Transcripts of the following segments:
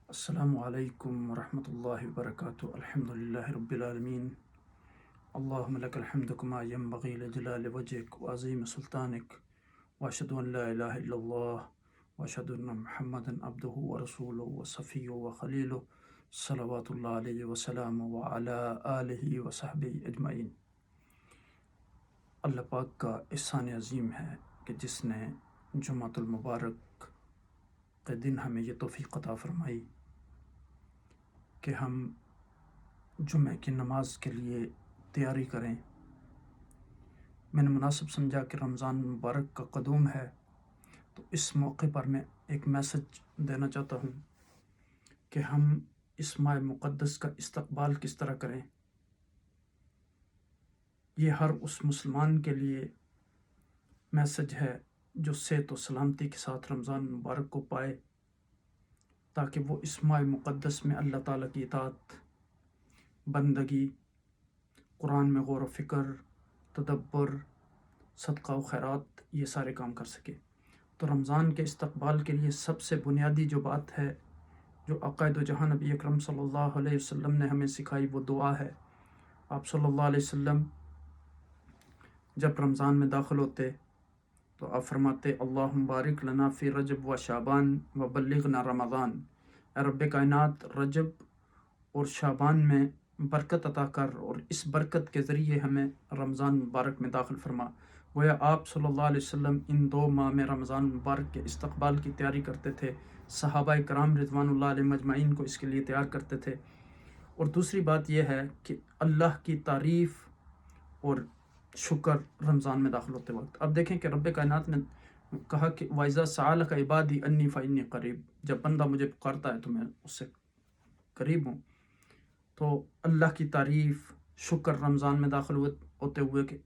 السلام علیکم ورحمۃ اللہ وبرکاتہ۔ الحمد للہ رب العالمین، اللہم لک الحمد کما ینبغی لجلال وجہک وعظیم سلطانک، واشہد ان لا الہ الا اللہ واشہد ان محمدا عبدہ ورسولہ وصفیہ وخلیلہ صلوات اللہ علیہ وسلم وعلی آلہ وصحبہ اجمعین۔ اللہ پاک کا احسان عظیم ہے کہ جس نے جمعۃ المبارک کے دن ہمیں یہ توفیق عطا فرمائی کہ ہم جمعہ کی نماز کے لیے تیاری کریں۔ میں نے مناسب سمجھا کہ رمضان مبارک کا قدوم ہے، تو اس موقع پر میں ایک میسج دینا چاہتا ہوں کہ ہم اس ماہ مقدس کا استقبال کس طرح کریں۔ یہ ہر اس مسلمان کے لیے میسج ہے جو صحت و سلامتی کے ساتھ رمضان مبارک کو پائے، تاکہ وہ اس ماہ مقدس میں اللہ تعالیٰ کی اطاعت، بندگی، قرآن میں غور و فکر، تدبر، صدقہ و خیرات، یہ سارے کام کر سکے۔ تو رمضان کے استقبال کے لیے سب سے بنیادی جو بات ہے، جو عقائد و جہاں نبی اکرم صلی اللہ علیہ وسلم نے ہمیں سکھائی، وہ دعا ہے۔ آپ صلی اللہ علیہ وسلم جب رمضان میں داخل ہوتے تو آپ فرماتے، اللہم بارک لنا فی رجب و شعبان و بلغنا رمضان۔ اے رب کائنات، رجب اور شعبان میں برکت عطا کر اور اس برکت کے ذریعے ہمیں رمضان مبارک میں داخل فرما۔ گویا آپ صلی اللہ علیہ وسلم ان 2 ماہ میں رمضان مبارک کے استقبال کی تیاری کرتے تھے، صحابہ کرام رضوان اللہ علیہ مجمعین کو اس کے لیے تیار کرتے تھے۔ اور دوسری بات یہ ہے کہ اللہ کی تعریف اور شکر رمضان میں داخل ہوتے وقت۔ اب دیکھیں کہ رب کائنات نے کہا کہ وَإِذَا سَأَلَكَ عِبَادِي أَنِّي فَإِنِّي قَرِيب، جب بندہ مجھے پکارتا ہے تو میں اس سے قریب ہوں۔ تو اللہ کی تعریف، شکر رمضان میں داخل ہوتے ہوئے کہ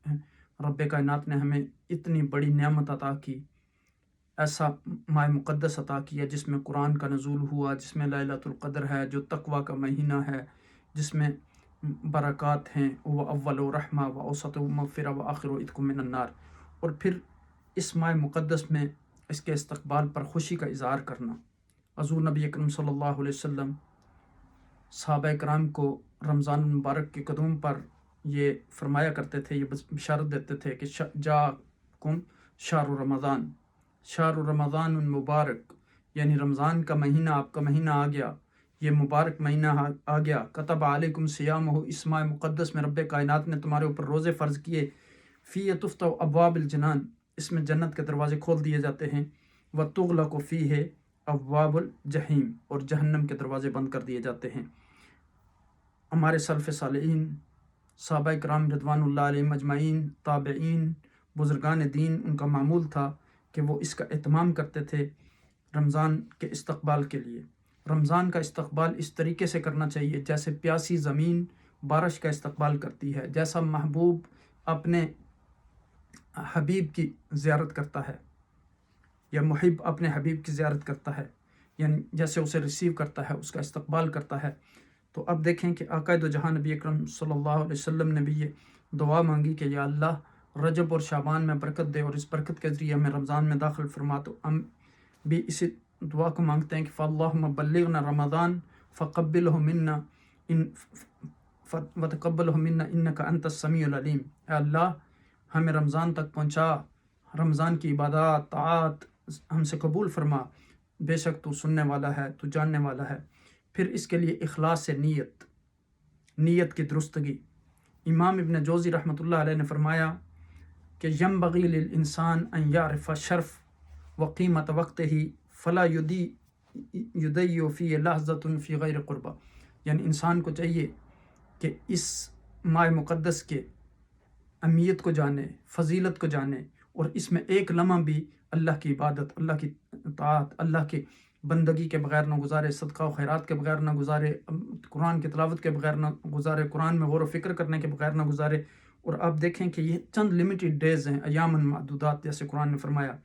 رب کائنات نے ہمیں اتنی بڑی نعمت عطا کی، ایسا ماہ مقدس عطا کیا جس میں قرآن کا نزول ہوا، جس میں لیلۃ القدر ہے، جو تقویٰ کا مہینہ ہے، جس میں برکات ہیں، وہ اول و رحمہ و اوسط و مغفرہ و آخر و عتق من النار۔ اور پھر اس ماہ مقدس میں اس کے استقبال پر خوشی کا اظہار کرنا۔ حضور نبی اکرم صلی اللہ علیہ وسلم صحابہ کرام کو رمضان المبارک کے قدوم پر یہ فرمایا کرتے تھے، یہ بشارت دیتے تھے کہ جاءکم شہر رمضان، شہر رمضان المبارک، یعنی رمضان کا مہینہ، آپ کا مہینہ آ گیا، یہ مبارک مہینہ آ گیا۔ کتب علیکم صیامہ، اس ماہ مقدس میں رب کائنات نے تمہارے اوپر روزے فرض کیے۔ فیہ تفتح ابواب الجنان، اس میں جنت کے دروازے کھول دیے جاتے ہیں۔ وتغلق فیہ ابواب الجحیم، اور جہنم کے دروازے بند کر دیے جاتے ہیں۔ ہمارے سلف صالحین، صحابہ کرام رضوان اللہ علیہ مجمعین، تابعین، بزرگان دین، ان کا معمول تھا کہ وہ اس کا اہتمام کرتے تھے رمضان کے استقبال کے لیے۔ رمضان کا استقبال اس طریقے سے کرنا چاہیے جیسے پیاسی زمین بارش کا استقبال کرتی ہے، جیسا محبوب اپنے حبیب کی زیارت کرتا ہے، یا محب اپنے حبیب کی زیارت کرتا ہے، یعنی جیسے اسے ریسیو کرتا ہے، اس کا استقبال کرتا ہے۔ تو اب دیکھیں کہ آقا دو جہاں نبی اکرم صلی اللہ علیہ وسلم نے بھی یہ دعا مانگی کہ یا اللہ رجب اور شعبان میں برکت دے، اور اس برکت کے ذریعے ہمیں رمضان میں داخل فرما۔ تو ہم بھی اسی دعا کو مانگتے ہیں کہ فَاللَّهُمَّ بَلِّغْنَا رمضان فَقَبِّلْهُ مِنَّا وَتَقَبَّلْهُ مِنَّا إِنَّكَ أَنْتَ السَّمِيعُ الْعَلِيمُ۔ اے اللہ ہمیں رمضان تک پہنچا، رمضان کی عبادات، طاعات ہم سے قبول فرما، بے شک تو سننے والا ہے، تو جاننے والا ہے۔ پھر اس کے لیے اخلاص سے نیت کی درستگی۔ امام ابن جوزی رحمۃ اللہ علیہ نے فرمایا کہ ینبغی للانسان ان یعرف شرف وقیمت وقتہ فلا یضیع فی لحظۃ فی غیر قربہ، یعنی انسان کو چاہیے کہ اس ماہ مقدس کے اہمیت کو جانے، فضیلت کو جانے، اور اس میں ایک لمحہ بھی اللہ کی عبادت، اللہ کی اطاعت، اللہ کی بندگی کے بغیر نہ گزارے، صدقہ و خیرات کے بغیر نہ گزارے، قرآن کی تلاوت کے بغیر نہ گزارے، قرآن میں غور و فکر کرنے کے بغیر نہ گزارے۔ اور آپ دیکھیں کہ یہ چند لمیٹڈ ڈیز ہیں، ایام معدودات، جیسے قرآن نے فرمایا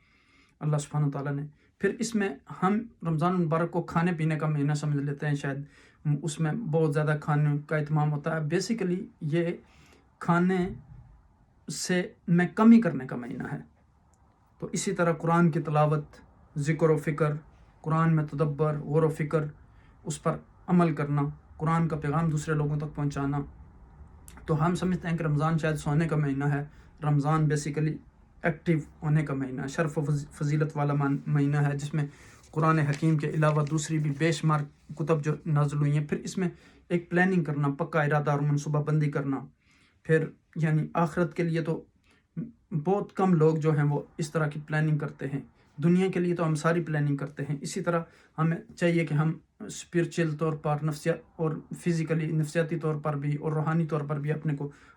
اللہ سبحانہ تعالیٰ نے۔ پھر اس میں ہم رمضان المبارک کو کھانے پینے کا مہینہ سمجھ لیتے ہیں، شاید اس میں بہت زیادہ کھانے کا اہتمام ہوتا ہے۔ بیسیکلی یہ کھانے سے میں کمی کرنے کا مہینہ ہے۔ تو اسی طرح قرآن کی تلاوت، ذکر و فکر، قرآن میں تدبر، غور و فکر، اس پر عمل کرنا، قرآن کا پیغام دوسرے لوگوں تک پہنچانا. تو ہم سمجھتے ہیں کہ رمضان شاید سونے کا مہینہ ہے. رمضان بیسیکلی ایکٹیو ہونے کا مہینہ ہے، شرف و فضیلت والا مہینہ ہے، جس میں قرآن حکیم کے علاوہ دوسری بھی بے شمار کتب جو نازل ہوئی ہیں. پھر اس میں ایک پلاننگ کرنا، پکا ارادہ اور منصوبہ بندی کرنا. پھر یعنی آخرت کے لیے تو بہت کم لوگ جو ہیں وہ اس طرح کی پلاننگ کرتے ہیں. دنیا کے لیے تو ہم ساری پلاننگ کرتے ہیں. اسی طرح ہمیں چاہیے کہ ہم اسپرچل طور پر اور فزیکلی نفسیاتی طور پر بھی اور روحانی طور پر بھی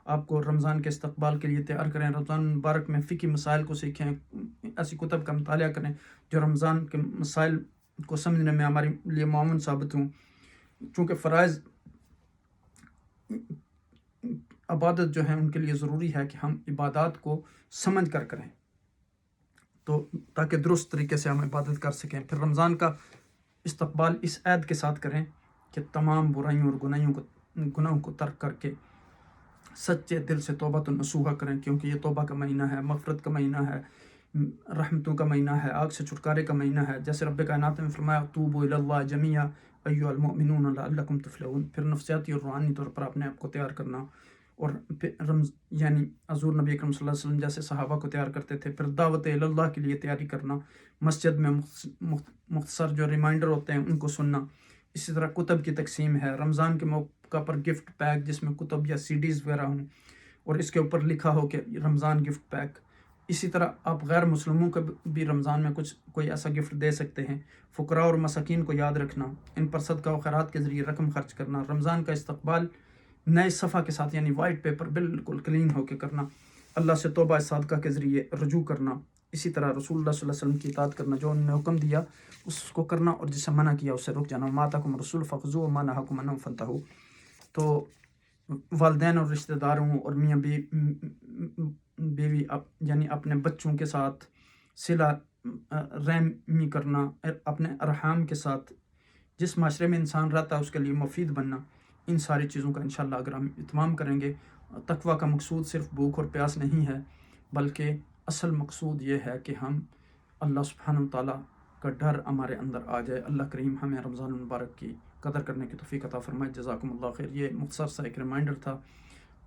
آپ کو رمضان کے استقبال کے لیے تیار کریں. رمضان مبارک میں فقہی مسائل کو سیکھیں، ایسی کتب کا مطالعہ کریں جو رمضان کے مسائل کو سمجھنے میں ہمارے لیے معاون ثابت ہوں. چونکہ فرائض عبادت جو ہیں ان کے لیے ضروری ہے کہ ہم عبادات کو سمجھ کر کریں، تو تاکہ درست طریقے سے ہم عبادت کر سکیں. پھر رمضان کا استقبال اس عید کے ساتھ کریں کہ تمام برائیوں اور گناہوں کو ترک کر کے سچے دل سے توبہ نصوحہ کریں، کیونکہ یہ توبہ کا مہینہ ہے، مغفرت کا مہینہ ہے، رحمتوں کا مہینہ ہے، آگ سے چھٹکارے کا مہینہ ہے. جیسے رب کائنات نے فرمایا توبوا الی اللہ جمیعا ایھا المؤمنون لعلکم تفلحون. پھر نفسیاتی اور روحانی طور پر اپنے آپ کو تیار کرنا، اور یعنی حضور نبی اکرم صلی اللہ علیہ وسلم جیسے صحابہ کو تیار کرتے تھے. پھر دعوت الی اللہ کے لیے تیاری کرنا، مسجد میں مختصر جو ریمائنڈر ہوتے ہیں ان کو سننا. اسی طرح کتب کی تقسیم ہے، رمضان کے موقع پر گفٹ پیک جس میں کتب یا CDs وغیرہ ہوں اور اس کے اوپر لکھا ہو کہ رمضان گفٹ پیک. اسی طرح آپ غیر مسلموں کو بھی رمضان میں کوئی ایسا گفٹ دے سکتے ہیں. فقراء اور مساکین کو یاد رکھنا، ان پر صدقہ و خیرات کے ذریعے رقم خرچ کرنا. رمضان کا استقبال نئے صفحہ کے ساتھ یعنی وائٹ پیپر بالکل کلین ہو کے کرنا. اللہ سے توبہ صادقہ کے ذریعے رجوع کرنا. اسی طرح رسول اللہ صلی اللہ علیہ وسلم کی اطاعت کرنا، جو انہوں نے حکم دیا اس کو کرنا اور جسے منع کیا اس سے رک جانا. ما آتاکم الرسول فخذوہ وما نہاکم عنہ فانتہوا. تو والدین اور رشتہ داروں اور میاں بیوی یعنی اپنے بچوں کے ساتھ صلہ رحمی کرنا، اپنے ارحام کے ساتھ جس معاشرے میں انسان رہتا ہے اس کے لیے مفید بننا، ان ساری چیزوں کا انشاءاللہ اگر ہم اہتمام کریں گے. تقویٰ کا مقصود صرف بھوک اور پیاس نہیں ہے، بلکہ اصل مقصود یہ ہے کہ ہم اللہ سبحانہ وتعالیٰ کا ڈر ہمارے اندر آ جائے. اللہ کریم ہمیں رمضان المبارک کی قدر کرنے کی توفیق عطا فرمائے. جزاکم اللہ خیر. یہ مختصر سا ایک ریمائنڈر تھا.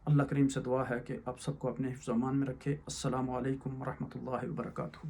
اللہ کریم سے دعا ہے کہ آپ سب کو اپنے حفظ و امان میں رکھے. السلام علیکم ورحمۃ اللہ وبرکاتہ.